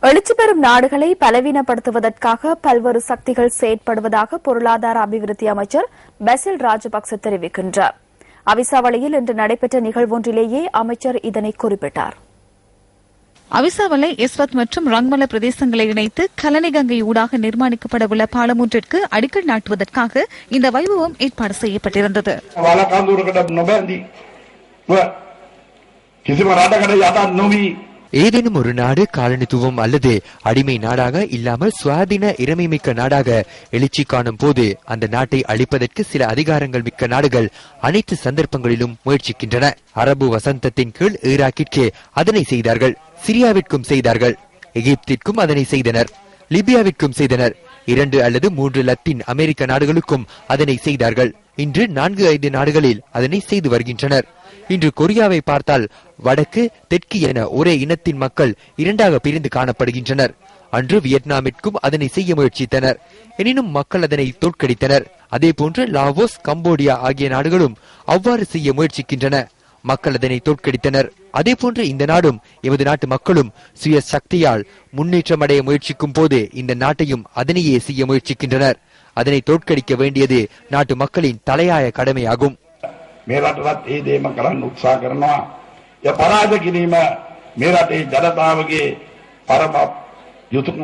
எழுச்சி பெறும் நாடுகளை பலவீனப்படுத்துவதற்காக பல்வேறு சக்திகள் செயற்படுவதாக பொருளாதார அபிவிருத்தி அமைச்சர் பசில் ராஜபக்ச தெரிவிக்கின்றார். அவிசாவளையில் இன்று நடைபெற்ற நிகழ்வொன்றிலேயே அமைச்சர் இதனை குறிப்பிட்டார். அவிசாவளை, எஸ்வத் மற்றும் ரங்மல பிரதேசங்களை இணைத்து கலனிகங்கை ஊடாக நிர்மாணிக்கப்படவுள்ள பாலம் ஒன்றிற்கு அடிக்கல் நாட்டுவதற்காக இந்த வைபவம் ஏற்பாடு செய்யப்பட்டிருந்தது. ஏதேனும் ஒரு நாடு காலனித்துவம் அல்லது அடிமை நாடாக இல்லாமல் சுயாதீன இறைமைமிக்க நாடாக எழுச்சி காணும் போது அந்த நாட்டை அழிப்பதற்கு சில அதிகாரங்கள் மிக்க நாடுகள் அனைத்து சந்தர்ப்பங்களிலும் முயற்சிக்கின்றன. அரபு வசந்தத்தின் கீழ் ஈராக்கிற்கு அதனை செய்தார்கள், சிரியாவிற்கும் செய்தார்கள், எகிப்திற்கும் அதனை செய்தனர், லிபியாவிற்கும் செய்தனர், 2 அல்லது 3 லத்தீன் அமெரிக்க நாடுகளுக்கும் அதனை செய்தார்கள். இன்று 4-5 நாடுகளில் அதனை செய்து வருகின்றனர். இன்று கொரியாவை பார்த்தால் வடக்கு தெற்கு என ஒரே இனத்தின் மக்கள் 2ஆக பிரிந்து காணப்படுகின்றனர். அன்று வியட்நாமிற்கும் அதனை செய்ய முயற்சித்தனர், எனினும் மக்கள் அதனை தோற்கடித்தனர். அதே போன்று லாவோஸ், கம்போடியா ஆகிய நாடுகளும் அவ்வாறு செய்ய முயற்சிக்கின்றன, மக்கள் அதனை தோற்கடித்தனர். அதே போன்று இந்த நாடும் எமது நாட்டு மக்களும் சுய சக்தியால் முன்னேற்றம் அடைய முயற்சிக்கும் போது இந்த நாட்டையும் அதனையே செய்ய முயற்சிக்கின்றனர். அதனை தோற்கடிக்க வேண்டியது நாட்டு மக்களின் தலையாய கடமையாகும். මේ රටවත් ඒ දේම කරන්න උත්සාහ කරනවා. ඒ පරාජය කිරීම මේ රටේ ජනතාවගේ පරම යුතුයකම.